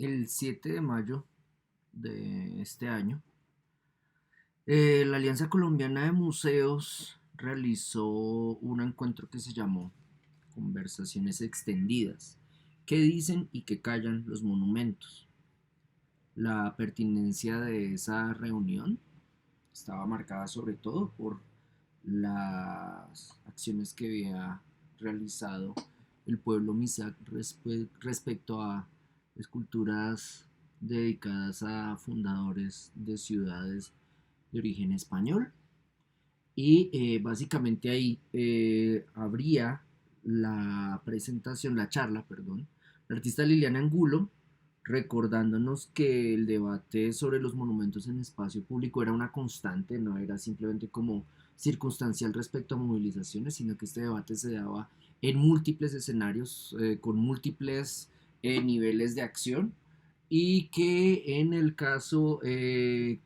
El 7 de mayo de este año, la Alianza Colombiana de Museos realizó un encuentro que se llamó Conversaciones Extendidas. ¿Qué dicen y qué callan los monumentos? La pertinencia de esa reunión estaba marcada sobre todo por las acciones que había realizado el pueblo Misak respecto a esculturas dedicadas a fundadores de ciudades de origen español. Y básicamente ahí habría la presentación, la charla, perdón, la artista Liliana Angulo, recordándonos que el debate sobre los monumentos en espacio público era una constante, no era simplemente como circunstancial respecto a movilizaciones, sino que este debate se daba en múltiples escenarios, con múltiples niveles de acción, y que en el caso de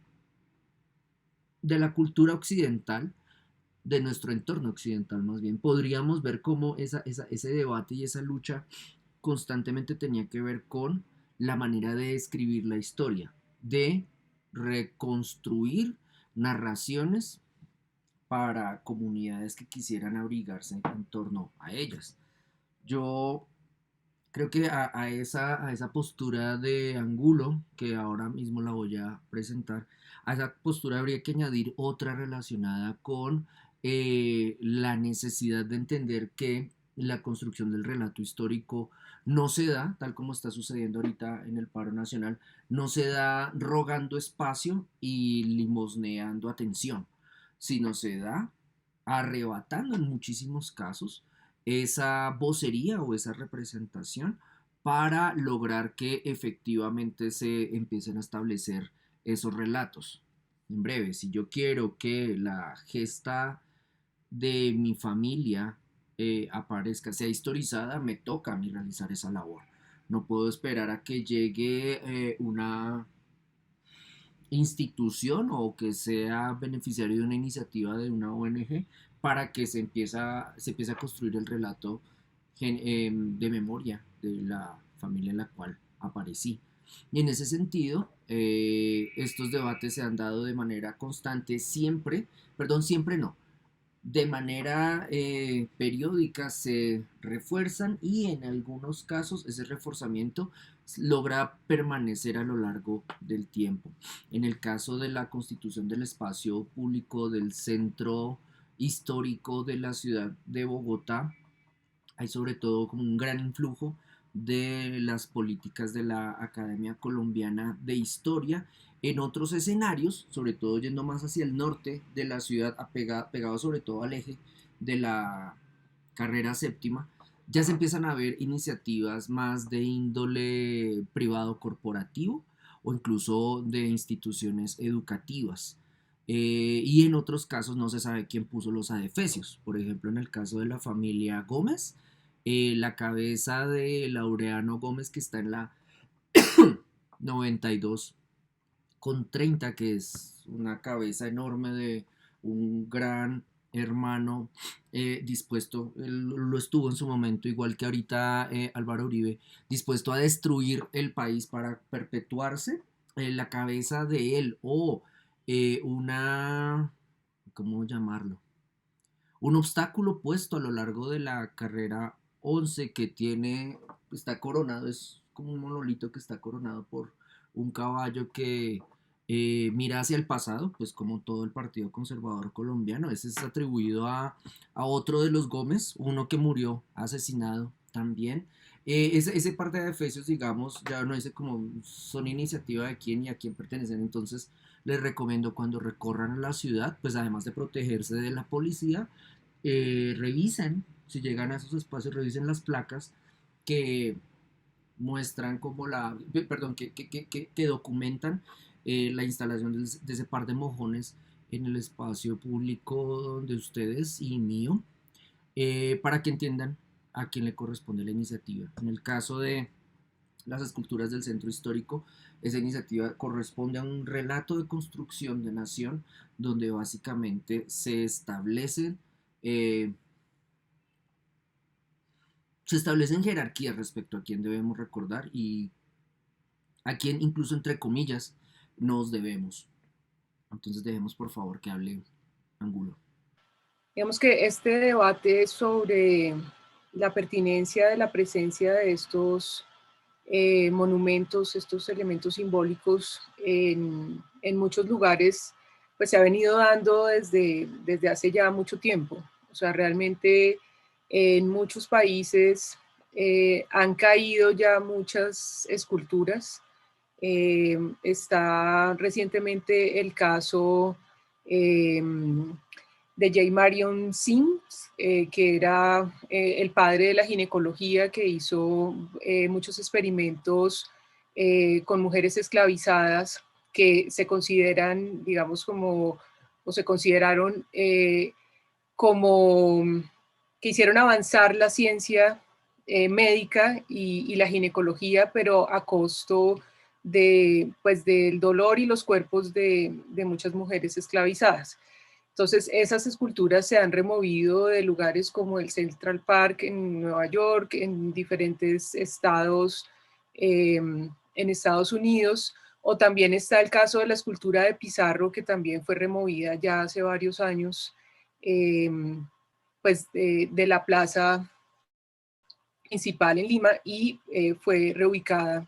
la cultura occidental, de nuestro entorno occidental más bien, podríamos ver cómo ese debate y esa lucha constantemente tenía que ver con la manera de escribir la historia, de reconstruir narraciones para comunidades que quisieran abrigarse en torno a ellas. Yo creo que a esa postura de Angulo, que ahora mismo la voy a presentar, a esa postura habría que añadir otra relacionada con la necesidad de entender que la construcción del relato histórico no se da, tal como está sucediendo ahorita en el paro nacional, no se da rogando espacio y limosneando atención, sino se da arrebatando en muchísimos casos esa vocería o esa representación para lograr que efectivamente se empiecen a establecer esos relatos. En breve, si yo quiero que la gesta de mi familia aparezca, sea historizada, me toca a mí realizar esa labor. No puedo esperar a que llegue una institución o que sea beneficiario de una iniciativa de una ONG para que se empiece a construir el relato de memoria de la familia en la cual aparecí. Y en ese sentido, estos debates se han dado de manera constante, siempre, perdón, siempre no, de manera periódica se refuerzan, y en algunos casos ese reforzamiento logra permanecer a lo largo del tiempo. En el caso de la constitución del espacio público del centro histórico de la ciudad de Bogotá, hay sobre todo como un gran influjo de las políticas de la Academia Colombiana de Historia. En otros escenarios, sobre todo yendo más hacia el norte de la ciudad, pegado sobre todo al eje de la carrera séptima, ya se empiezan a ver iniciativas más de índole privado corporativo o incluso de instituciones educativas. Y en otros casos no se sabe quién puso los adefesios. Por ejemplo, en el caso de la familia Gómez, la cabeza de Laureano Gómez, que está en la 92 con 30, que es una cabeza enorme de un gran hermano dispuesto, él lo estuvo en su momento, igual que ahorita Álvaro Uribe, dispuesto a destruir el país para perpetuarse. La cabeza de él o una, ¿cómo llamarlo? Un obstáculo puesto a lo largo de la carrera 11 que tiene, está coronado, es como un monolito que está coronado por un caballo que mira hacia el pasado, pues como todo el Partido Conservador colombiano. Ese es atribuido a otro de los Gómez, uno que murió asesinado también. Ese par de efesios, digamos, ya no dice como son iniciativa de quién y a quién pertenecen. Entonces les recomiendo cuando recorran la ciudad, pues además de protegerse de la policía, revisen, si llegan a esos espacios, revisen las placas que muestran como perdón, que documentan la instalación de ese par de mojones en el espacio público de ustedes y mío, para que entiendan a quién le corresponde la iniciativa. En el caso de las esculturas del centro histórico, esa iniciativa corresponde a un relato de construcción de nación donde básicamente eh, se establecen jerarquías respecto a quién debemos recordar y a quien incluso entre comillas nos debemos. Entonces dejemos por favor que hable Angulo. Digamos que este debate sobre la pertinencia de la presencia de estos monumentos, estos elementos simbólicos en muchos lugares, pues se ha venido dando desde hace ya mucho tiempo. O sea, realmente en muchos países han caído ya muchas esculturas. Está recientemente el caso de J. Marion Sims, que era el padre de la ginecología, que hizo muchos experimentos con mujeres esclavizadas que se consideran, digamos, como, o se consideraron como que hicieron avanzar la ciencia médica y la ginecología, pero a costo de, pues, del dolor y los cuerpos de muchas mujeres esclavizadas. Entonces, esas esculturas se han removido de lugares como el Central Park en Nueva York, en diferentes estados en Estados Unidos, o también está el caso de la escultura de Pizarro, que también fue removida ya hace varios años, eh, pues de la plaza principal en Lima y fue reubicada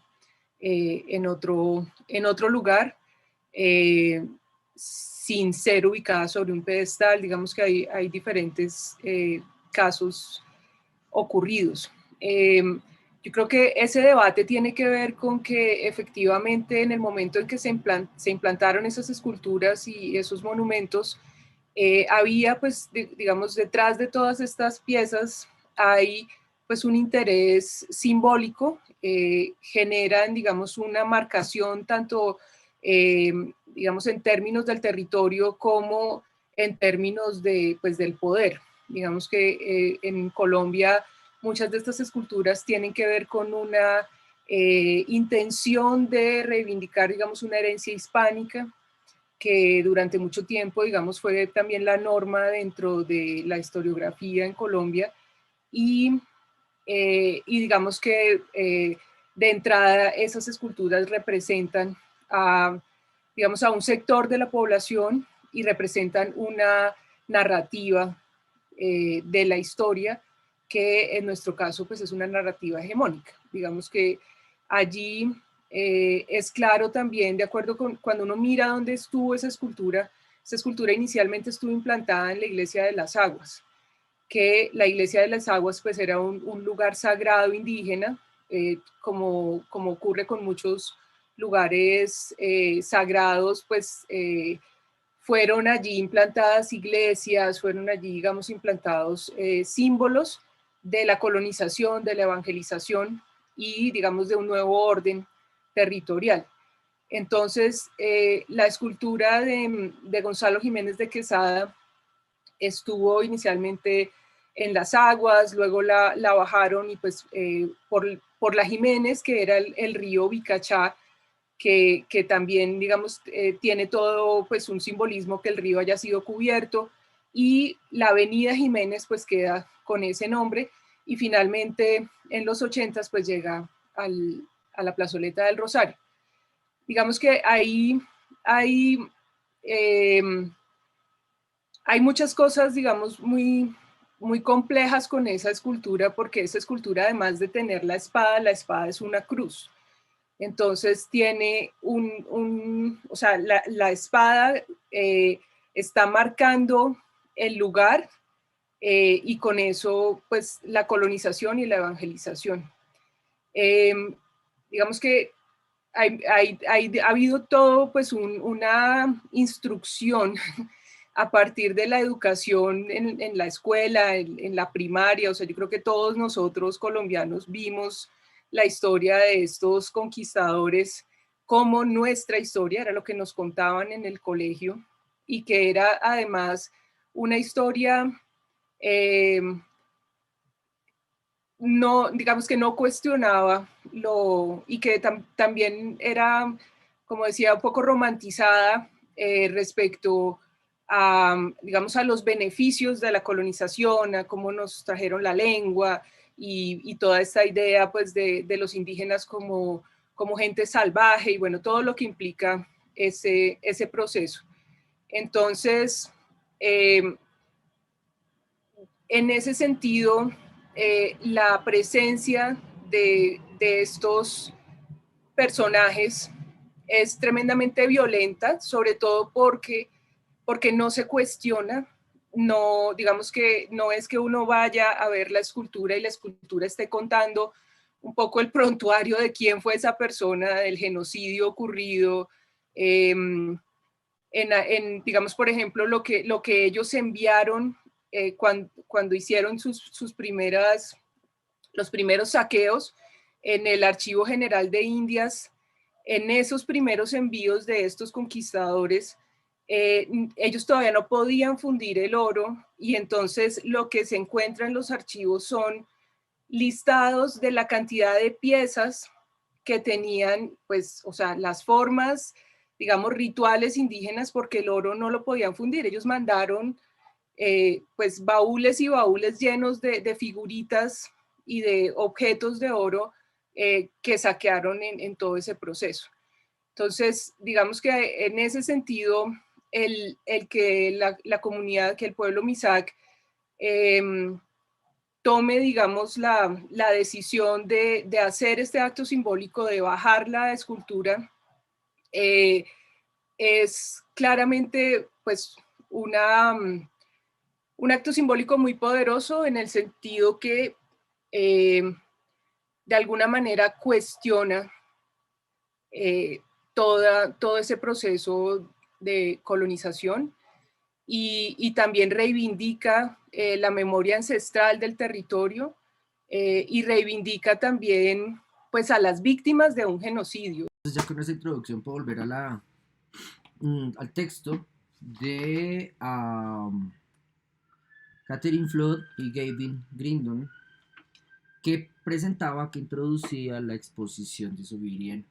en otro lugar. Sin ser ubicada sobre un pedestal. Digamos que hay diferentes casos ocurridos. Yo creo que ese debate tiene que ver con que efectivamente en el momento en que se implantaron esas esculturas y esos monumentos, había pues digamos detrás de todas estas piezas hay pues un interés simbólico, generan digamos una marcación tanto digamos en términos del territorio como en términos de pues del poder. Digamos que en Colombia muchas de estas esculturas tienen que ver con una intención de reivindicar, digamos, una herencia hispánica que durante mucho tiempo, digamos, fue también la norma dentro de la historiografía en Colombia y digamos que de entrada esas esculturas representan a, digamos, a un sector de la población y representan una narrativa de la historia que en nuestro caso pues es una narrativa hegemónica. Digamos que allí es claro también, de acuerdo con cuando uno mira dónde estuvo esa escultura inicialmente estuvo implantada en la Iglesia de las Aguas, que la Iglesia de las Aguas pues era un lugar sagrado indígena, como ocurre con muchos lugares sagrados, pues fueron allí implantadas iglesias, fueron allí, digamos, implantados símbolos de la colonización, de la evangelización y, digamos, de un nuevo orden territorial. Entonces, la escultura de Gonzalo Jiménez de Quesada estuvo inicialmente en las aguas, luego la bajaron y pues por la Jiménez, que era el río Vicachá, que también, digamos, tiene todo pues un simbolismo que el río haya sido cubierto, y la avenida Jiménez pues queda con ese nombre, y finalmente en los 80 pues llega a la plazoleta del Rosario. Digamos que ahí hay, eh, hay muchas cosas, digamos, muy complejas con esa escultura, porque esa escultura, además de tener la espada es una cruz. Entonces tiene o sea, la espada está marcando el lugar y con eso, pues, la colonización y la evangelización. Eh, digamos que ha habido todo, pues, una instrucción a partir de la educación en la escuela, en la primaria. O sea, yo creo que todos nosotros colombianos vimos la historia de estos conquistadores como nuestra historia, era lo que nos contaban en el colegio, y que era además una historia no, digamos que no cuestionaba y que también era, como decía, un poco romantizada respecto a, digamos, a los beneficios de la colonización, a cómo nos trajeron la lengua y toda esta idea pues de los indígenas como gente salvaje y bueno, todo lo que implica ese proceso. Entonces, en ese sentido, la presencia de estos personajes es tremendamente violenta, sobre todo porque no se cuestiona, no, digamos que no es que uno vaya a ver la escultura y la escultura esté contando un poco el prontuario de quién fue esa persona, del genocidio ocurrido, digamos, por ejemplo, lo que ellos enviaron cuando hicieron los primeros saqueos en el Archivo General de Indias. En esos primeros envíos de estos conquistadores, ellos todavía no podían fundir el oro, y entonces lo que se encuentra en los archivos son listados de la cantidad de piezas que tenían, pues, o sea, las formas, digamos, rituales indígenas, porque el oro no lo podían fundir. Ellos mandaron pues baúles y baúles llenos de figuritas y de objetos de oro que saquearon en todo ese proceso. Entonces, digamos que en ese sentido, el que la comunidad, que el pueblo Misak tome, digamos, la decisión de hacer este acto simbólico, de bajar la escultura, es claramente, pues, un acto simbólico muy poderoso, en el sentido que de alguna manera cuestiona todo ese proceso de colonización, y también reivindica la memoria ancestral del territorio, y reivindica también, pues, a las víctimas de un genocidio. Entonces, ya con esa introducción puedo volver al texto de Catherine Flood y Gavin Grindon, que introducía la exposición de Sovereign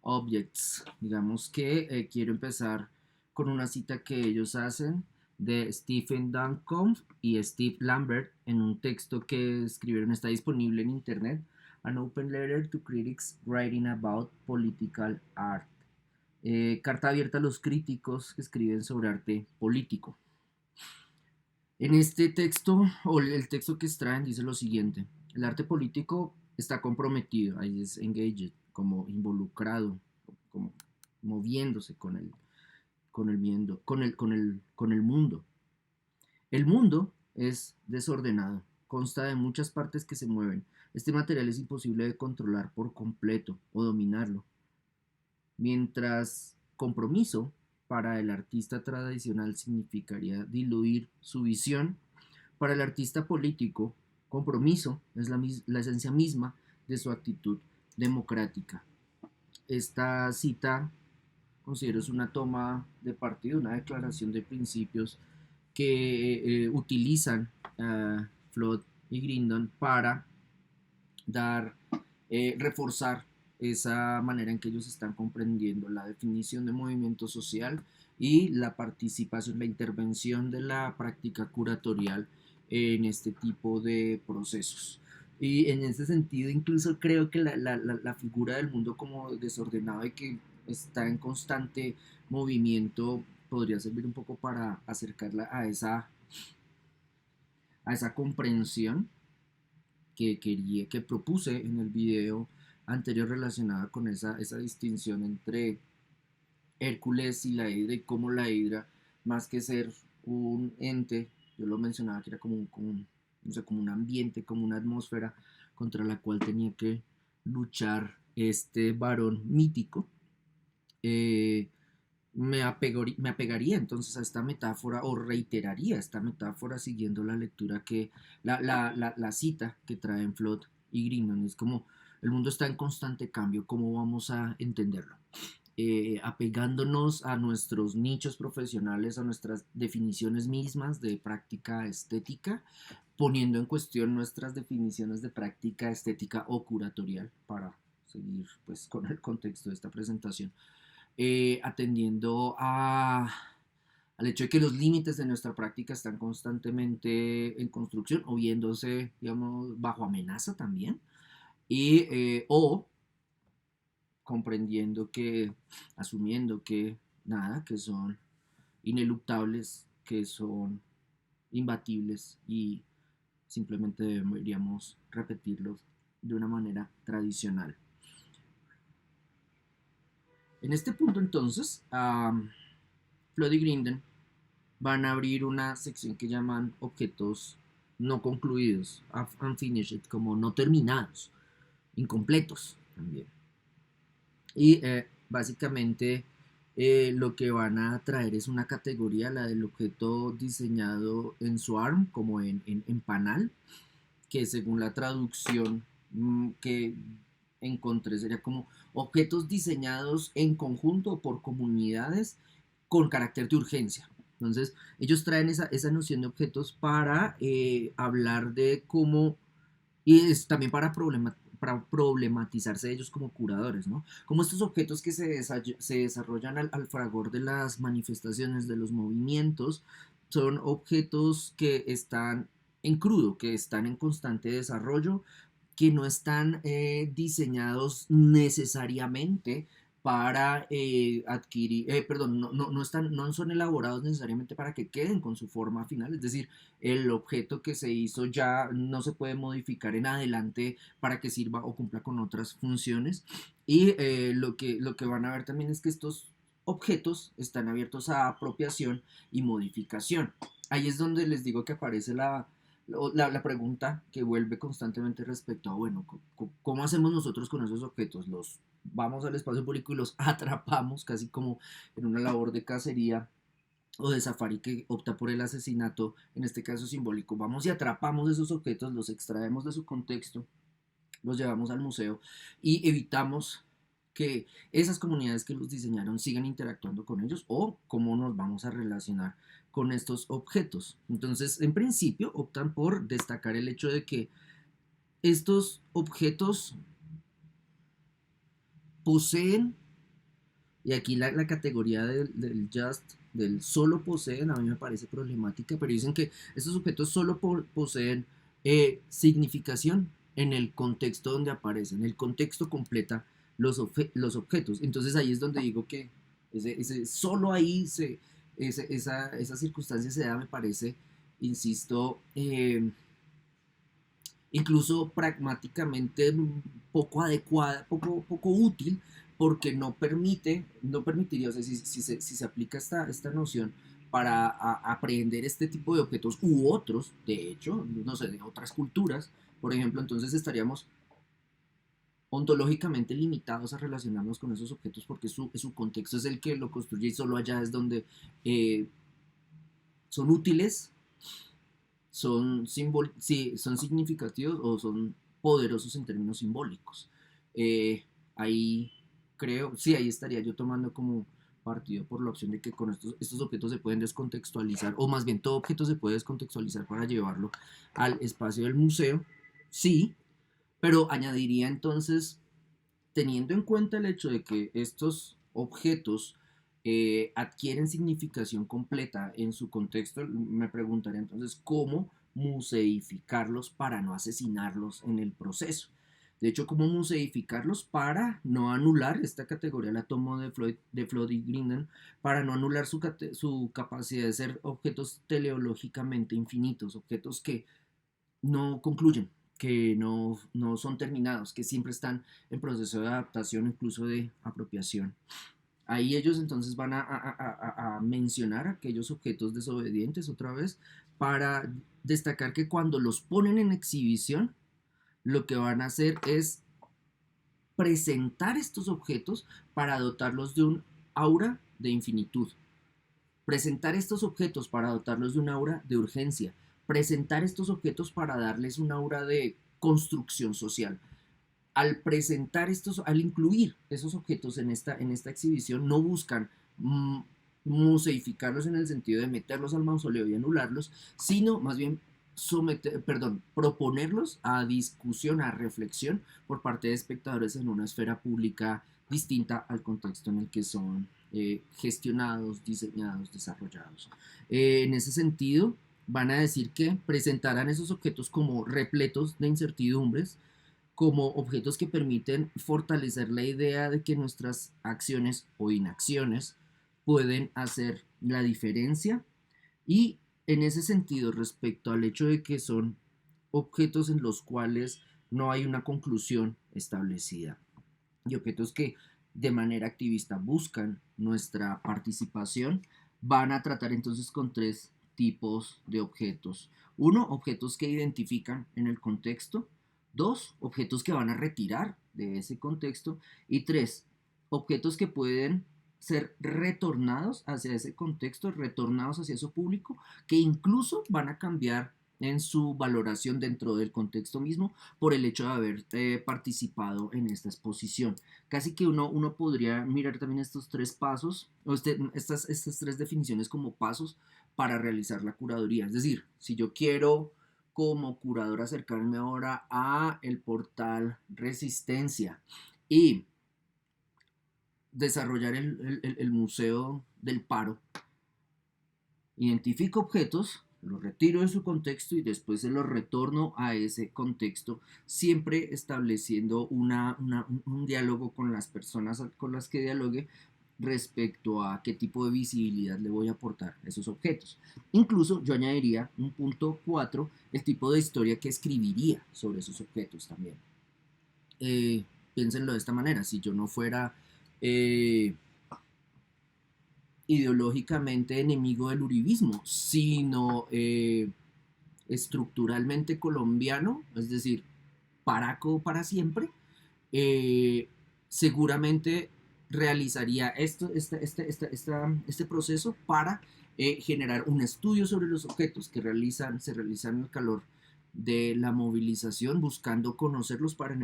Objects. Digamos que quiero empezar con una cita que ellos hacen de Stephen Duncombe y Steve Lambert en un texto que escribieron, está disponible en internet, An Open Letter to Critics Writing About Political Art. Carta abierta a los críticos que escriben sobre arte político. En este texto, o el texto que extraen, dice lo siguiente: el arte político está comprometido, ahí es engaged, como involucrado, como moviéndose con el mundo. El mundo es desordenado, consta de muchas partes que se mueven. Este material es imposible de controlar por completo o dominarlo. Mientras compromiso para el artista tradicional significaría diluir su visión, para el artista político, compromiso es la esencia misma de su actitud democrática. Esta cita considero es una toma de partido, una declaración de principios que utilizan Flood y Grindon para reforzar esa manera en que ellos están comprendiendo la definición de movimiento social y la participación, la intervención de la práctica curatorial en este tipo de procesos. Y en ese sentido, incluso creo que la figura del mundo como desordenado y que está en constante movimiento podría servir un poco para acercarla a esa comprensión que propuse en el video anterior, relacionada con esa distinción entre Hércules y la Hidra, y cómo la Hidra, más que ser un ente, yo lo mencionaba que era no sé, como un ambiente, como una atmósfera contra la cual tenía que luchar este varón mítico. Me apegaría entonces a esta metáfora, o reiteraría esta metáfora siguiendo la lectura la cita que traen Flood y Grindon. Es como el mundo está en constante cambio, ¿cómo vamos a entenderlo? Apegándonos a nuestros nichos profesionales, a nuestras definiciones mismas de práctica estética, poniendo en cuestión nuestras definiciones de práctica estética o curatorial, para seguir pues con el contexto de esta presentación. Atendiendo al hecho de que los límites de nuestra práctica están constantemente en construcción o viéndose, digamos, bajo amenaza también, o comprendiendo que, asumiendo que nada, que son ineluctables, que son imbatibles y simplemente deberíamos repetirlos de una manera tradicional. En este punto entonces, Flood y Grinden van a abrir una sección que llaman objetos no concluidos, unfinished, como no terminados, incompletos también. Y básicamente lo que van a traer es una categoría, la del objeto diseñado en Swarm, como en Panal, que según la traducción que encontré sería como objetos diseñados en conjunto o por comunidades con carácter de urgencia. Entonces, ellos traen esa noción de objetos para hablar de cómo, y es también para problematizarse ellos como curadores, ¿no? Como estos objetos que se desarrollan al fragor de las manifestaciones, de los movimientos, son objetos que están en crudo, que están en constante desarrollo, que no están diseñados necesariamente para adquirir, perdón, no son elaborados necesariamente para que queden con su forma final, es decir, el objeto que se hizo ya no se puede modificar en adelante para que sirva o cumpla con otras funciones. Y lo que van a ver también es que estos objetos están abiertos a apropiación y modificación. Ahí es donde les digo que aparece la pregunta que vuelve constantemente respecto a, bueno, ¿cómo hacemos nosotros con esos objetos? ¿Los vamos al espacio público y los atrapamos, casi como en una labor de cacería o de safari que opta por el asesinato, en este caso simbólico? Vamos y atrapamos esos objetos, los extraemos de su contexto, los llevamos al museo y evitamos que esas comunidades que los diseñaron sigan interactuando con ellos, o cómo nos vamos a relacionar con estos objetos. Entonces, en principio, optan por destacar el hecho de que estos objetos poseen, y aquí la categoría del just, del solo poseen, a mí me parece problemática, pero dicen que estos objetos solo poseen significación en el contexto donde aparecen. El contexto completa los objetos. Entonces ahí es donde digo que solo ahí esa circunstancia se da, me parece, insisto, incluso pragmáticamente poco adecuada, poco útil, porque no permitiría, o sea, si se aplica esta noción para aprender este tipo de objetos u otros, de hecho, no sé, de otras culturas, por ejemplo, entonces estaríamos ontológicamente limitados a relacionarnos con esos objetos porque su contexto es el que lo construye y solo allá es donde eh, son útiles, sí, son significativos o son poderosos en términos simbólicos. Ahí creo, sí, ahí estaría yo tomando como partido por la opción de que con estos objetos se pueden descontextualizar, o más bien todo objeto se puede descontextualizar para llevarlo al espacio del museo, sí, pero añadiría entonces, teniendo en cuenta el hecho de que estos objetos adquieren significación completa en su contexto, me preguntaría entonces cómo museificarlos para no asesinarlos en el proceso. De hecho, cómo museificarlos para no anular, esta categoría la tomo de Floyd y Grinden, para no anular su capacidad de ser objetos teleológicamente infinitos, objetos que no concluyen, que no son terminados, que siempre están en proceso de adaptación, incluso de apropiación. Ahí ellos entonces van a mencionar aquellos objetos desobedientes otra vez para destacar que cuando los ponen en exhibición, lo que van a hacer es presentar estos objetos para dotarlos de un aura de infinitud. Presentar estos objetos para dotarlos de un aura de urgencia. Presentar estos objetos para darles un aura de construcción social. Al incluir esos objetos en esta exhibición, no buscan museificarlos en el sentido de meterlos al mausoleo y anularlos, sino más bien proponerlos a discusión, a reflexión por parte de espectadores en una esfera pública distinta al contexto en el que son gestionados, diseñados, desarrollados. En ese sentido, van a decir que presentarán esos objetos como repletos de incertidumbres, como objetos que permiten fortalecer la idea de que nuestras acciones o inacciones pueden hacer la diferencia, y en ese sentido, respecto al hecho de que son objetos en los cuales no hay una conclusión establecida y objetos que de manera activista buscan nuestra participación, van a tratar entonces con tres tipos de objetos. Uno, objetos que identifican en el contexto. Dos, objetos que van a retirar de ese contexto. Y tres, objetos que pueden ser retornados hacia ese contexto, retornados hacia eso público, que incluso van a cambiar en su valoración dentro del contexto mismo por el hecho de haber participado en esta exposición. Casi que uno podría mirar también estos tres pasos, o estas tres definiciones como pasos para realizar la curaduría. Es decir, si yo quiero como curador acercarme ahora a el portal Resistencia y desarrollar el Museo del Paro, identifico objetos, los retiro de su contexto y después se los retorno a ese contexto, siempre estableciendo un diálogo con las personas con las que dialogue respecto a qué tipo de visibilidad le voy a aportar a esos objetos. Incluso yo añadiría un punto 4, el tipo de historia que escribiría sobre esos objetos también. Piénsenlo de esta manera: si yo no fuera ideológicamente enemigo del uribismo, sino estructuralmente colombiano, es decir, paraco para siempre, seguramente realizaría este proceso para generar un estudio sobre los objetos que se realizan en el calor de la movilización, buscando conocerlos para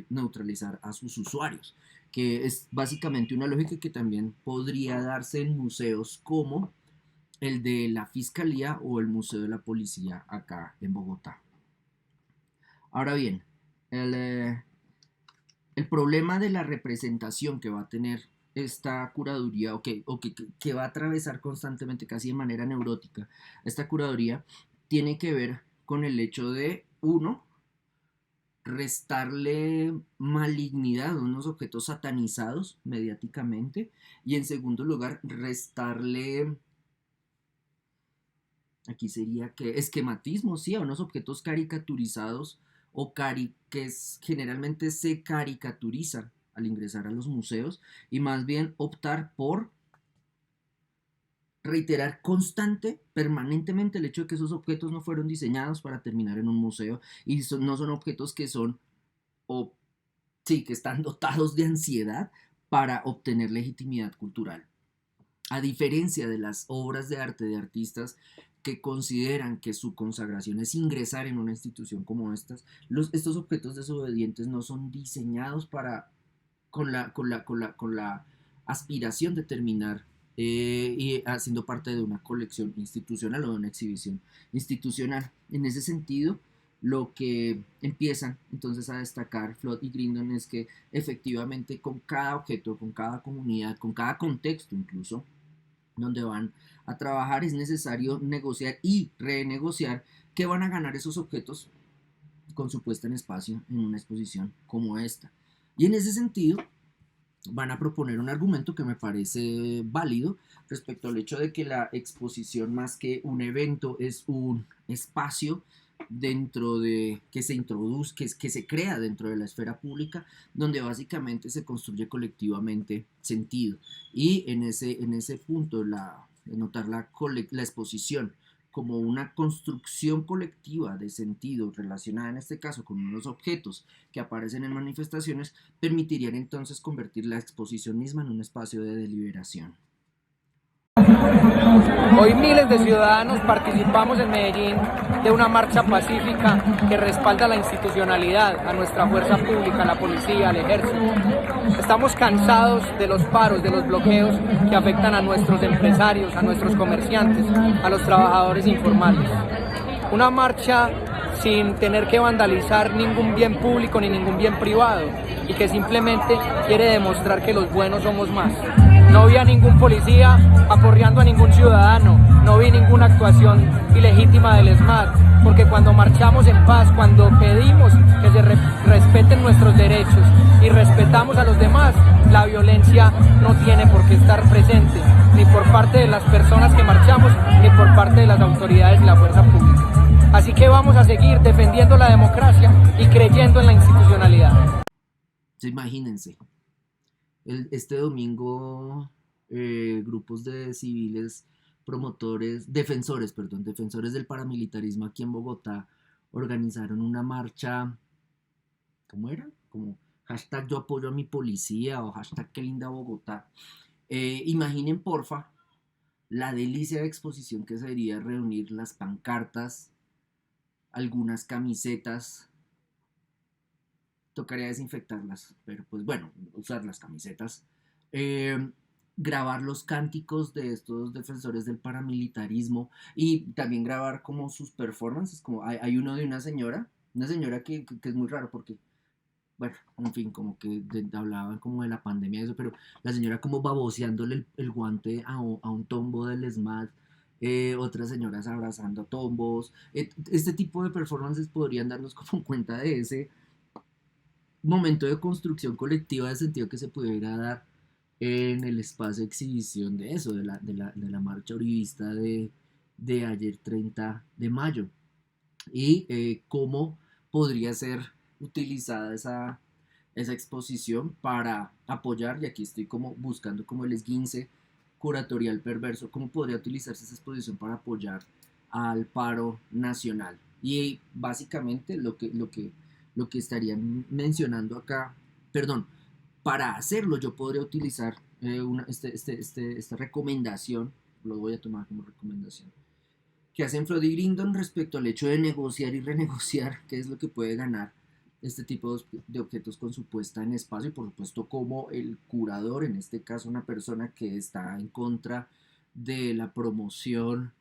neutralizar a sus usuarios, que es básicamente una lógica que también podría darse en museos como el de la Fiscalía o el Museo de la Policía acá en Bogotá. Ahora bien, el problema de la representación que va a tener esta curaduría, o que va a atravesar constantemente, casi de manera neurótica, esta curaduría, tiene que ver con el hecho de, uno, restarle malignidad a unos objetos satanizados mediáticamente, y en segundo lugar, restarle, aquí sería que esquematismo, sí, a unos objetos caricaturizados o que generalmente se caricaturizan al ingresar a los museos, y más bien optar por reiterar permanentemente el hecho de que esos objetos no fueron diseñados para terminar en un museo, y no son objetos que que están dotados de ansiedad para obtener legitimidad cultural. A diferencia de las obras de arte de artistas que consideran que su consagración es ingresar en una institución como estas, estos objetos desobedientes no son diseñados con la aspiración de terminar y haciendo parte de una colección institucional o de una exhibición institucional. En ese sentido, lo que empiezan entonces a destacar Flood y Grindon es que efectivamente con cada objeto, con cada comunidad, con cada contexto incluso, donde van a trabajar, es necesario negociar y renegociar qué van a ganar esos objetos con su puesta en espacio en una exposición como esta. Y en ese sentido van a proponer un argumento que me parece válido respecto al hecho de que la exposición, más que un evento, es un espacio dentro de que se introduzca, que se crea dentro de la esfera pública, donde básicamente se construye colectivamente sentido. Y en ese punto, notar la exposición como una construcción colectiva de sentido relacionada en este caso con unos objetos que aparecen en manifestaciones, permitirían entonces convertir la exposición misma en un espacio de deliberación. Hoy miles de ciudadanos participamos en Medellín de una marcha pacífica que respalda la institucionalidad, a nuestra fuerza pública, la policía, el ejército. Estamos cansados de los paros, de los bloqueos que afectan a nuestros empresarios, a nuestros comerciantes, a los trabajadores informales. Una marcha sin tener que vandalizar ningún bien público ni ningún bien privado, y que simplemente quiere demostrar que los buenos somos más. No vi a ningún policía aporreando a ningún ciudadano, no vi ninguna actuación ilegítima del SMAT, porque cuando marchamos en paz, cuando pedimos que se respeten nuestros derechos y respetamos a los demás, la violencia no tiene por qué estar presente, ni por parte de las personas que marchamos, ni por parte de las autoridades de la fuerza pública. Así que vamos a seguir defendiendo la democracia y creyendo en la institucionalidad. Imagínense, este domingo grupos de civiles defensores del paramilitarismo aquí en Bogotá organizaron una marcha, ¿cómo era? Como hashtag yo apoyo a mi policía o hashtag qué linda Bogotá. Imaginen porfa la delicia de exposición que sería reunir las pancartas, algunas camisetas. Tocaría desinfectarlas, pero pues bueno, usar las camisetas, grabar los cánticos de estos defensores del paramilitarismo y también grabar como sus performances, como hay uno de una señora que es muy raro porque, bueno, en fin, como que hablaban como de la pandemia y eso, pero la señora como baboseándole el guante a un tombo del ESMAD, otras señoras abrazando tombos, este tipo de performances podrían darnos como cuenta de ese momento de construcción colectiva de sentido que se pudiera dar en el espacio de exhibición de eso, de la marcha uribista de ayer 30 de mayo. Y cómo podría ser utilizada esa exposición para apoyar, y aquí estoy como buscando como el esguince curatorial perverso, cómo podría utilizarse esa exposición para apoyar al paro nacional. Y básicamente lo que estarían mencionando acá, perdón, para hacerlo yo podría utilizar esta recomendación, lo voy a tomar como recomendación, que hacen Freud y Grindon respecto al hecho de negociar y renegociar, qué es lo que puede ganar este tipo de objetos con su puesta en espacio, y por supuesto como el curador, en este caso una persona que está en contra de la promoción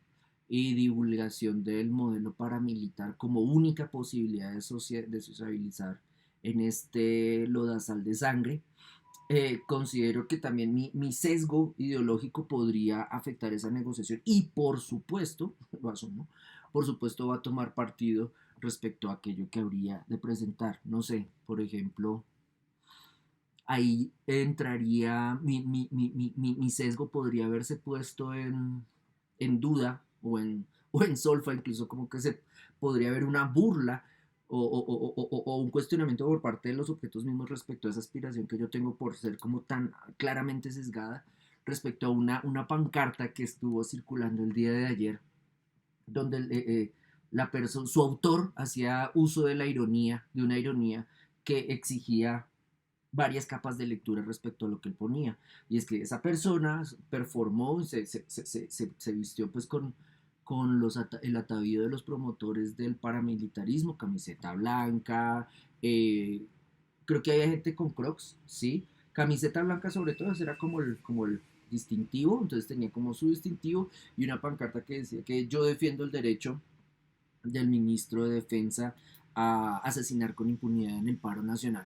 y divulgación del modelo paramilitar como única posibilidad de sociabilizar en este lodazal de sangre. Considero que también mi sesgo ideológico podría afectar esa negociación y por supuesto, lo asumo, por supuesto va a tomar partido respecto a aquello que habría de presentar. No sé, por ejemplo, ahí entraría mi sesgo podría haberse puesto en duda o en solfa, incluso como que se podría haber una burla o un cuestionamiento por parte de los objetos mismos respecto a esa aspiración que yo tengo por ser como tan claramente sesgada respecto a una pancarta que estuvo circulando el día de ayer, donde su autor hacía uso de una ironía que exigía varias capas de lectura respecto a lo que él ponía. Y es que esa persona performó, se vistió pues con el atavío de los promotores del paramilitarismo, camiseta blanca, creo que había gente con Crocs, sí, camiseta blanca sobre todo, ese era como el distintivo, entonces tenía como su distintivo y una pancarta que decía que yo defiendo el derecho del ministro de Defensa a asesinar con impunidad en el paro nacional.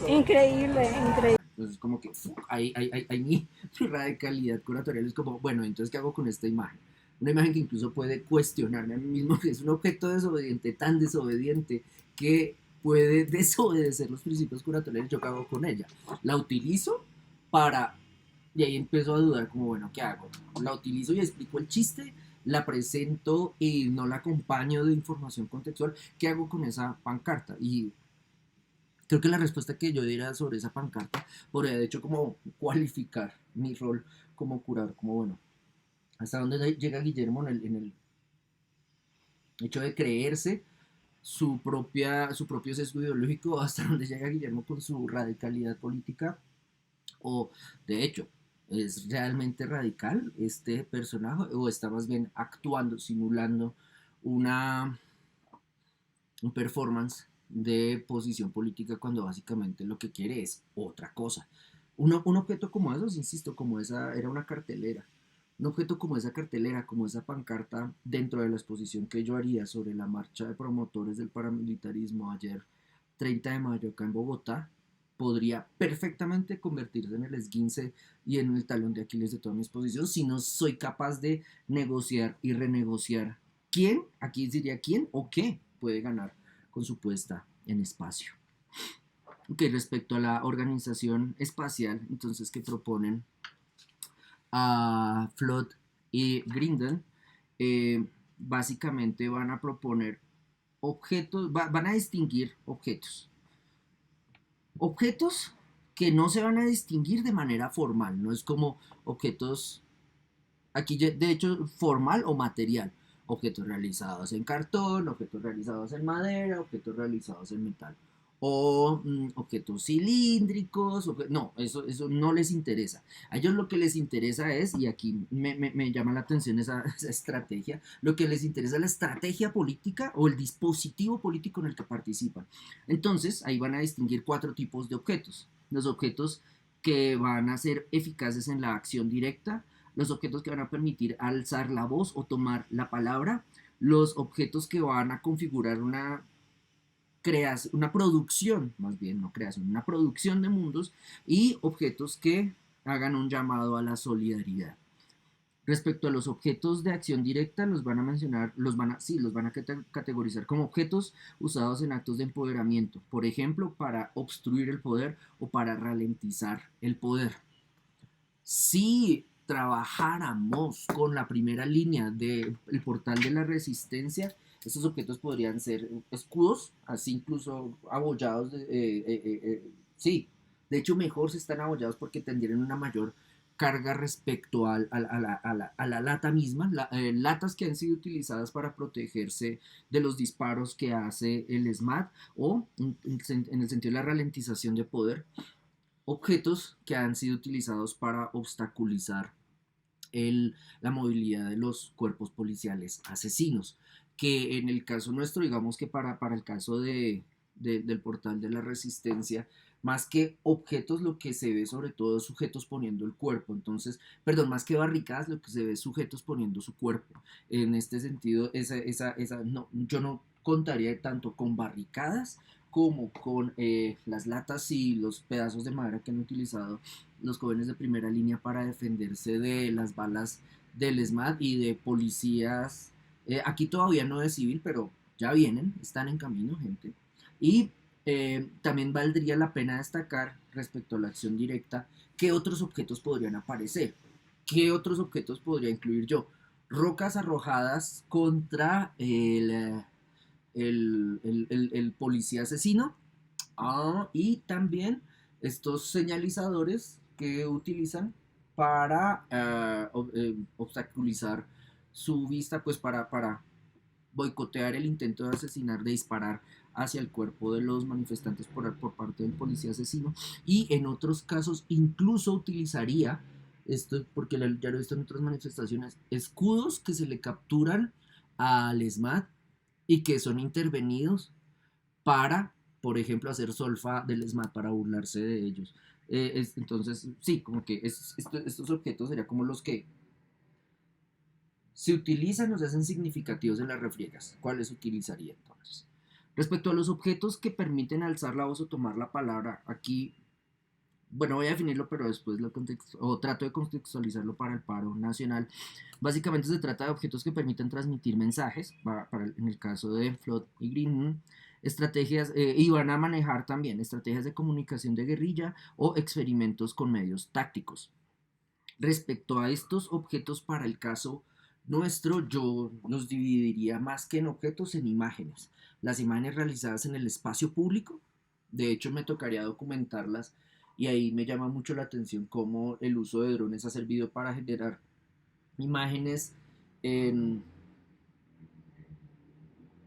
Increíble, increíble. Entonces como que hay mi radicalidad curatorial, es como, bueno, entonces ¿qué hago con esta imagen? Una imagen que incluso puede cuestionarme a mí mismo, que es un objeto desobediente, tan desobediente, que puede desobedecer los principios curatoriales. ¿Yo qué hago con ella? La utilizo y ahí empiezo a dudar como, bueno, ¿qué hago? La utilizo y explico el chiste, la presento y no la acompaño de información contextual. ¿Qué hago con esa pancarta? Y creo que la respuesta que yo diera sobre esa pancarta podría de hecho como cualificar mi rol como curador, como bueno, hasta dónde llega Guillermo en el hecho de creerse su propio sesgo ideológico, hasta dónde llega Guillermo con su radicalidad política, o de hecho, ¿es realmente radical este personaje o está más bien actuando, simulando un performance de posición política cuando básicamente lo que quiere es otra cosa? Un objeto como esos, insisto, como esa era una cartelera, un objeto como esa cartelera, como esa pancarta dentro de la exposición que yo haría sobre la marcha de promotores del paramilitarismo ayer 30 de mayo acá en Bogotá podría perfectamente convertirse en el esguince y en el talón de Aquiles de toda mi exposición si no soy capaz de negociar y renegociar quién, aquí diría quién o qué puede ganar con su puesta en espacio. Ok, respecto a la organización espacial, entonces, que proponen a Flood y Grindel, básicamente van a proponer objetos, van a distinguir objetos que no se van a distinguir de manera formal, no es como objetos, aquí de hecho formal o material, objetos realizados en cartón, objetos realizados en madera, objetos realizados en metal, o objetos cilíndricos, no, eso no les interesa. A ellos lo que les interesa es, y aquí me llama la atención esa estrategia, lo que les interesa es la estrategia política o el dispositivo político en el que participan. Entonces, ahí van a distinguir 4 tipos de objetos. Los objetos que van a ser eficaces en la acción directa, los objetos que van a permitir alzar la voz o tomar la palabra, los objetos que van a configurar una producción, más bien no creación, una producción de mundos, y objetos que hagan un llamado a la solidaridad. Respecto a los objetos de acción directa, los van a mencionar, los van a categorizar como objetos usados en actos de empoderamiento, por ejemplo, para obstruir el poder o para ralentizar el poder. Si trabajáramos con la primera línea del portal de la resistencia, estos objetos podrían ser escudos, así incluso abollados, sí, de hecho mejor si están abollados porque tendrían una mayor carga respecto a la lata misma, latas que han sido utilizadas para protegerse de los disparos que hace el SMAT o en el sentido de la ralentización de poder, objetos que han sido utilizados para obstaculizar la movilidad de los cuerpos policiales asesinos, que en el caso nuestro, digamos que para el caso del portal de la resistencia, más que objetos, lo que se ve sobre todo es sujetos poniendo el cuerpo. Entonces, perdón, más que barricadas, lo que se ve es sujetos poniendo su cuerpo. En este sentido, no, yo no contaría tanto con barricadas como con las latas y los pedazos de madera que han utilizado los jóvenes de primera línea para defenderse de las balas del SMAT y de policías. Aquí todavía no de civil, pero ya vienen, están en camino, gente. Y también valdría la pena destacar respecto a la acción directa qué otros objetos podrían aparecer, qué otros objetos podría incluir yo. Rocas arrojadas contra el policía asesino, y también estos señalizadores que utilizan para obstaculizar su vista, pues para boicotear el intento de asesinar, de disparar hacia el cuerpo de los manifestantes por parte del policía asesino. Y en otros casos incluso utilizaría esto, porque ya lo he visto en otras manifestaciones, escudos que se le capturan al SMAT y que son intervenidos para, por ejemplo, hacer solfa del SMAT para burlarse de ellos. Entonces, sí, como que estos objetos serían como los que se utilizan o se hacen significativos en las refriegas. ¿Cuáles utilizaría entonces? Respecto a los objetos que permiten alzar la voz o tomar la palabra, aquí, bueno, voy a definirlo, pero después trato de contextualizarlo para el paro nacional. Básicamente se trata de objetos que permiten transmitir mensajes, en el caso de Flood y Green, estrategias, y van a manejar también estrategias de comunicación de guerrilla o experimentos con medios tácticos. Respecto a estos objetos para el caso nuestro, yo los dividiría más que en objetos, en imágenes. Las imágenes realizadas en el espacio público, de hecho me tocaría documentarlas, y ahí me llama mucho la atención cómo el uso de drones ha servido para generar imágenes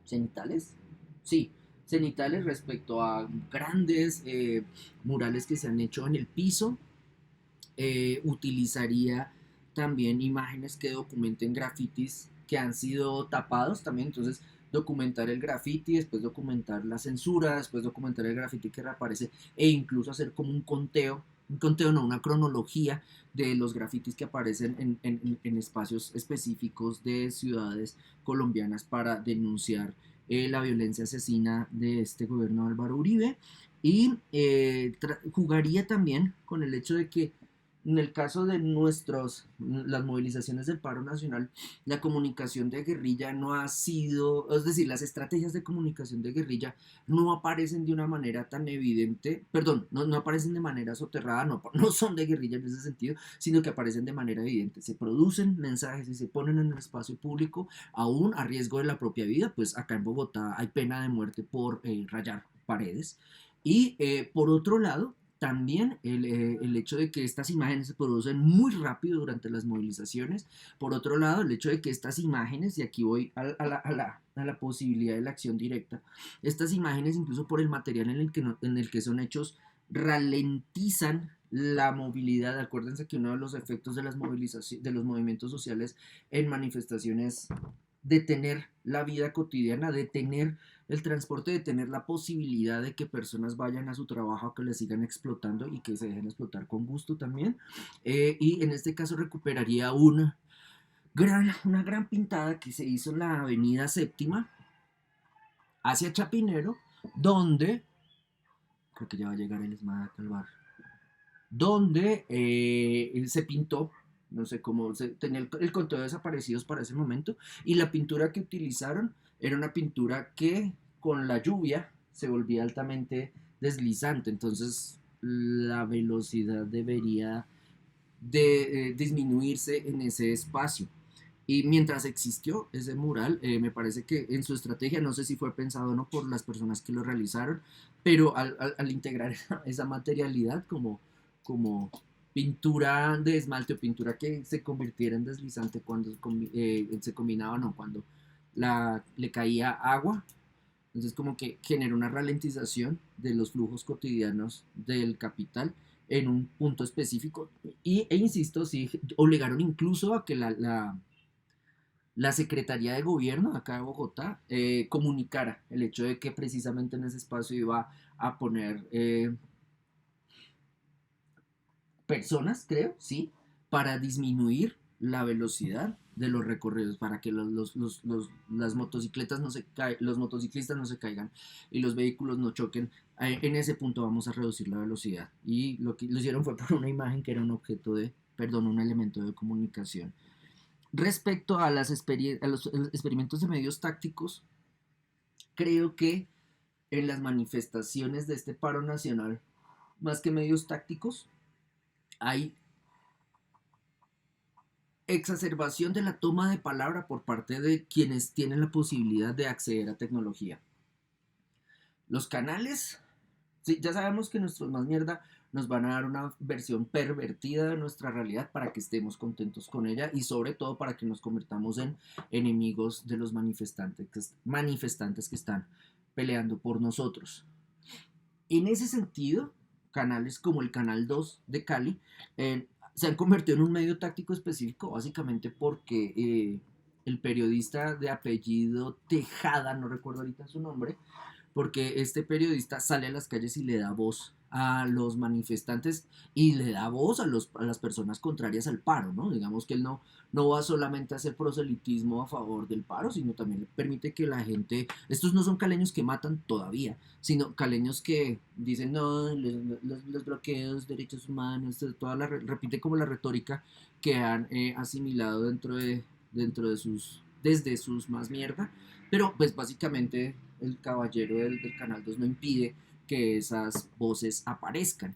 cenitales, sí, cenitales respecto a grandes murales que se han hecho en el piso. Utilizaría también imágenes que documenten grafitis que han sido tapados también, entonces documentar el graffiti, después documentar la censura, después documentar el graffiti que reaparece, e incluso hacer como un conteo no, una cronología de los grafitis que aparecen en espacios específicos de ciudades colombianas para denunciar la violencia asesina de este gobierno de Álvaro Uribe, y jugaría también con el hecho de que en el caso de las movilizaciones del paro nacional, la comunicación de guerrilla no ha sido, es decir, las estrategias de comunicación de guerrilla no aparecen de una manera tan evidente, perdón, no aparecen de manera soterrada, no son de guerrilla en ese sentido, sino que aparecen de manera evidente. Se producen mensajes y se ponen en el espacio público, aún a riesgo de la propia vida, pues acá en Bogotá hay pena de muerte por rayar paredes. Y por otro lado, también el hecho de que estas imágenes se producen muy rápido durante las movilizaciones. Por otro lado, el hecho de que estas imágenes, y aquí voy a la posibilidad de la acción directa, estas imágenes, incluso por el material en el que son hechos, ralentizan la movilidad. Acuérdense que uno de los efectos de las movilizaciones, de los movimientos sociales en manifestaciones, detener la vida cotidiana, detener el transporte, detener la posibilidad de que personas vayan a su trabajo o que les sigan explotando y que se dejen explotar con gusto también. Y en este caso recuperaría una gran pintada que se hizo en la avenida Séptima hacia Chapinero, donde, creo que ya va a llegar el SMAC al bar, donde se pintó, no sé cómo, tenía el conteo de desaparecidos para ese momento, y la pintura que utilizaron era una pintura que con la lluvia se volvía altamente deslizante, entonces la velocidad debería de disminuirse en ese espacio. Y mientras existió ese mural, me parece que en su estrategia, no sé si fue pensado o no por las personas que lo realizaron, pero al integrar esa materialidad como pintura de esmalte o pintura que se convirtiera en deslizante cuando se combinaba, no, cuando le caía agua, entonces como que genera una ralentización de los flujos cotidianos del capital en un punto específico. E insisto, sí, obligaron incluso a que la Secretaría de Gobierno acá de Bogotá comunicara el hecho de que precisamente en ese espacio iba a poner personas, creo, sí, para disminuir la velocidad de los recorridos, para que las motocicletas los motociclistas no se caigan y los vehículos no choquen. En ese punto vamos a reducir la velocidad. Y lo que lo hicieron fue por una imagen que era un un elemento de comunicación. Respecto a los experimentos de medios tácticos, creo que en las manifestaciones de este paro nacional, más que medios tácticos, hay exacerbación de la toma de palabra por parte de quienes tienen la posibilidad de acceder a tecnología. Los canales, sí, ya sabemos que nuestros más mierda nos van a dar una versión pervertida de nuestra realidad para que estemos contentos con ella y sobre todo para que nos convirtamos en enemigos de los manifestantes que están peleando por nosotros. En ese sentido, canales como el Canal 2 de Cali se han convertido en un medio táctico específico, básicamente porque el periodista de apellido Tejada, no recuerdo ahorita su nombre, porque este periodista sale a las calles y le da voz a los manifestantes y le da voz a las personas contrarias al paro, ¿no? Digamos que él no va solamente a hacer proselitismo a favor del paro, sino también permite que la gente, estos no son caleños que matan todavía, sino caleños que dicen, no, los bloqueos, derechos humanos, repite como la retórica que han asimilado desde sus más mierda, pero pues básicamente el caballero del Canal 2 no impide que esas voces aparezcan.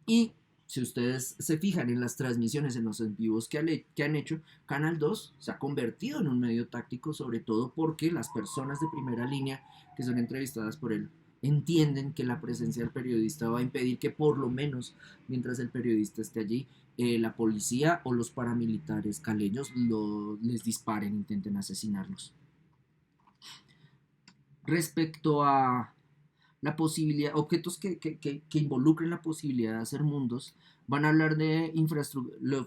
Y si ustedes se fijan en las transmisiones, en los en vivos que han hecho, Canal 2 se ha convertido en un medio táctico, sobre todo porque las personas de primera línea que son entrevistadas por él entienden que la presencia del periodista va a impedir que por lo menos mientras el periodista esté allí, la policía o los paramilitares caleños les disparen, intenten asesinarlos. Respecto a la posibilidad, objetos que involucren la posibilidad de hacer mundos, van a hablar de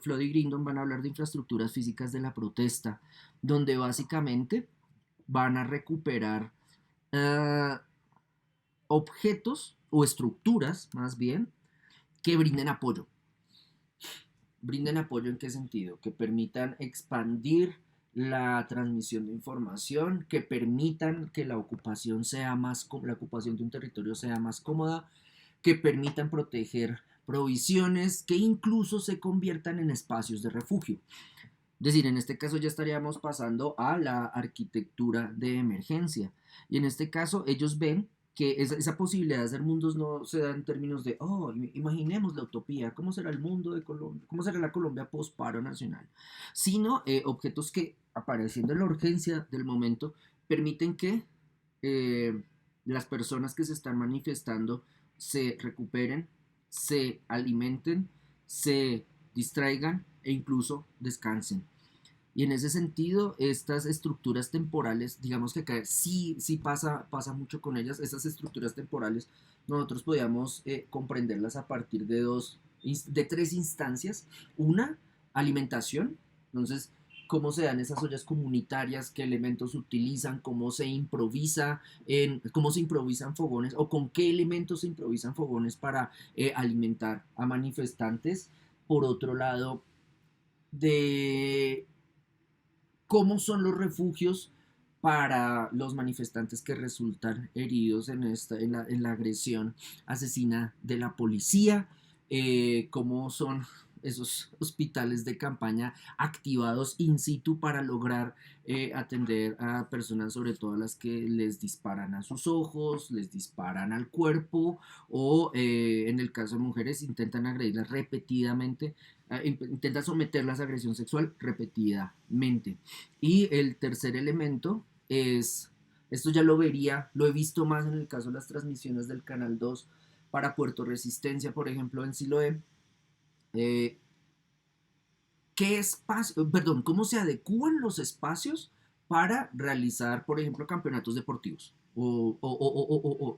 Flood y Grindon van a hablar de infraestructuras físicas de la protesta, donde básicamente van a recuperar objetos o estructuras, más bien, que brinden apoyo. ¿Brinden apoyo en qué sentido? Que permitan expandir la transmisión de información, que permitan que la ocupación la ocupación de un territorio sea más cómoda, que permitan proteger provisiones, que incluso se conviertan en espacios de refugio. Es decir, en este caso ya estaríamos pasando a la arquitectura de emergencia. Y en este caso ellos ven que esa posibilidad de hacer mundos no se da en términos de, oh, imaginemos la utopía, ¿cómo será el mundo de Colombia? ¿Cómo será la Colombia post-paro nacional? Sino objetos que, apareciendo en la urgencia del momento, permiten que eh, las personas que se están manifestando se recuperen, se alimenten, se distraigan e incluso descansen. Y en ese sentido, estas estructuras temporales, digamos que acá sí pasa mucho con ellas, estas estructuras temporales, nosotros podíamos comprenderlas a partir de tres instancias. Una, alimentación, entonces, cómo se dan esas ollas comunitarias, qué elementos utilizan, cómo se improvisan fogones o con qué elementos se improvisan fogones para alimentar a manifestantes. Por otro lado, de cómo son los refugios para los manifestantes que resultan heridos en la agresión asesina de la policía, cómo son esos hospitales de campaña activados in situ para lograr atender a personas, sobre todo a las que les disparan a sus ojos, les disparan al cuerpo o en el caso de mujeres intentan agredirlas repetidamente, intentan someterlas a agresión sexual repetidamente. Y el tercer elemento es, esto ya lo he visto más en el caso de las transmisiones del Canal 2 para Puerto Resistencia, por ejemplo, en Siloé. ¿Qué espacio, perdón, cómo se adecúan los espacios para realizar, por ejemplo, campeonatos deportivos?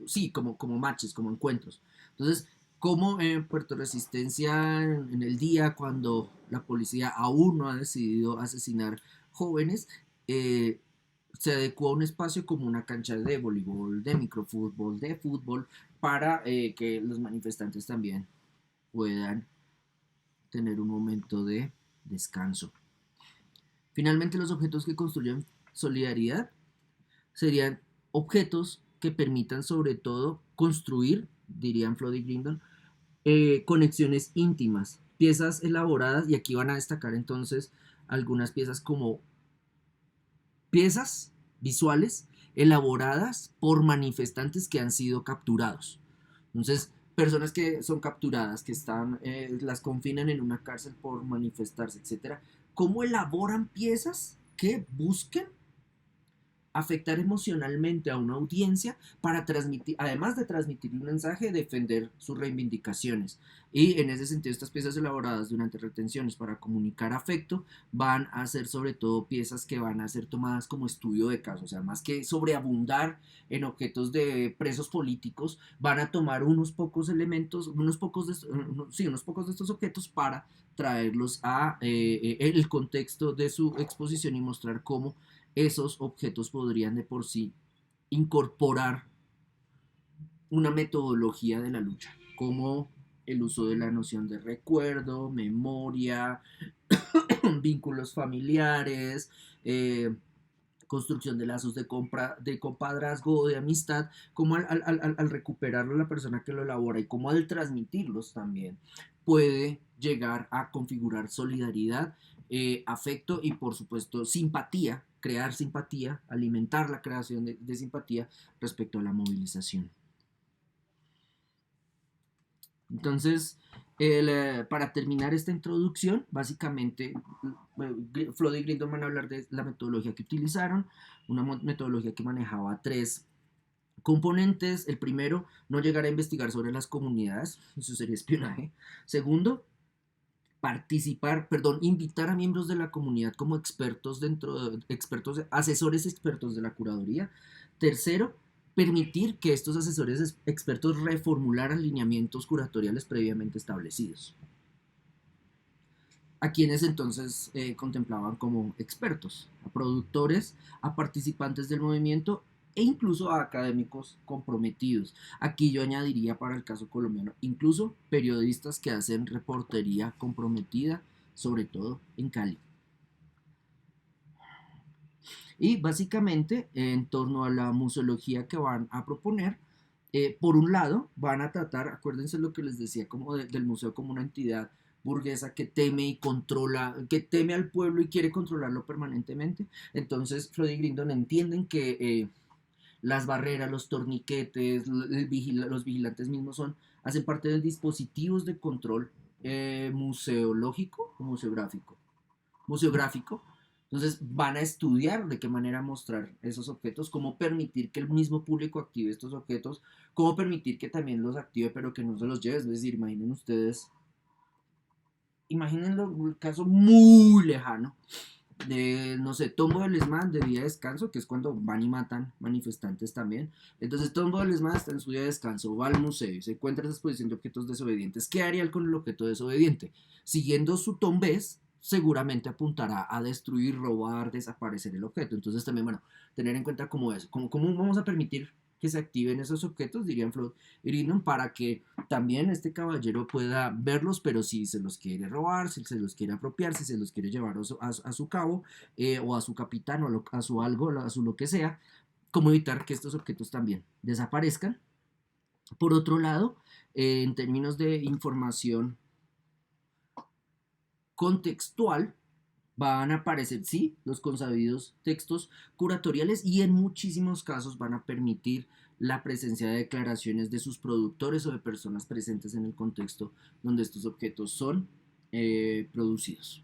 Sí, como matches, como encuentros. Entonces, como en Puerto Resistencia, en el día cuando la policía aún no ha decidido asesinar jóvenes, se adecua un espacio como una cancha de voleibol, de microfútbol, de fútbol, para que los manifestantes también puedan tener un momento de descanso. Finalmente, los objetos que construyen solidaridad serían objetos que permitan sobre todo construir, dirían Flood y Grindon, conexiones íntimas, piezas elaboradas, y aquí van a destacar entonces algunas piezas como piezas visuales elaboradas por manifestantes que han sido capturados. Entonces, personas que son capturadas, que las confinan en una cárcel por manifestarse, etcétera, ¿cómo elaboran piezas que busquen afectar emocionalmente a una audiencia para transmitir, además de transmitir un mensaje, defender sus reivindicaciones? Y en ese sentido, estas piezas elaboradas durante retenciones para comunicar afecto van a ser sobre todo piezas que van a ser tomadas como estudio de caso, o sea, más que sobreabundar en objetos de presos políticos, van a tomar unos pocos elementos, unos pocos de estos objetos para traerlos a el contexto de su exposición y mostrar cómo esos objetos podrían de por sí incorporar una metodología de la lucha, como el uso de la noción de recuerdo, memoria, vínculos familiares, construcción de lazos de compadrazgo o de amistad, como al recuperarlo la persona que lo elabora y como al transmitirlos también puede llegar a configurar solidaridad, afecto y por supuesto simpatía, crear simpatía, alimentar la creación de simpatía respecto a la movilización. Entonces, para terminar esta introducción, básicamente, Flood y Grindon van a hablar de la metodología que utilizaron, una metodología que manejaba tres componentes. El primero, no llegar a investigar sobre las comunidades, eso sería espionaje. Segundo, invitar a miembros de la comunidad como asesores expertos de la curaduría. Tercero, permitir que estos asesores expertos reformularan lineamientos curatoriales previamente establecidos, a quienes entonces contemplaban como expertos, a productores, a participantes del movimiento e incluso a académicos comprometidos. Aquí yo añadiría para el caso colombiano, incluso periodistas que hacen reportería comprometida, sobre todo en Cali. Y básicamente, en torno a la museología que van a proponer, por un lado, van a tratar, acuérdense lo que les decía, como del museo como una entidad burguesa que teme y controla, que teme al pueblo y quiere controlarlo permanentemente. Entonces, Freud y Grindon entienden que las barreras, los torniquetes, los vigilantes mismos hacen parte de dispositivos de control museológico o museográfico. Entonces van a estudiar de qué manera mostrar esos objetos, cómo permitir que el mismo público active estos objetos, cómo permitir que también los active pero que no se los lleve. Es decir, imaginen ustedes, imaginen un caso muy lejano de, no sé, Tombo del Esman de día de descanso, que es cuando van y matan manifestantes también. Entonces Tombo del Esman está en su día de descanso, va al museo y se encuentra esa exposición de objetos desobedientes. ¿Qué haría él con el objeto desobediente? Siguiendo su tombez, seguramente apuntará a destruir, robar, desaparecer el objeto. Entonces también, bueno, tener en cuenta como eso, cómo vamos a permitir que se activen esos objetos, dirían Freud y Grindon, para que también este caballero pueda verlos, pero si se los quiere robar, si se los quiere apropiar, si se los quiere llevar a su cabo, o a su capitán, o a su algo, a su lo que sea, cómo evitar que estos objetos también desaparezcan. Por otro lado, en términos de información contextual, van a aparecer, sí, los consabidos textos curatoriales y en muchísimos casos van a permitir la presencia de declaraciones de sus productores o de personas presentes en el contexto donde estos objetos son producidos.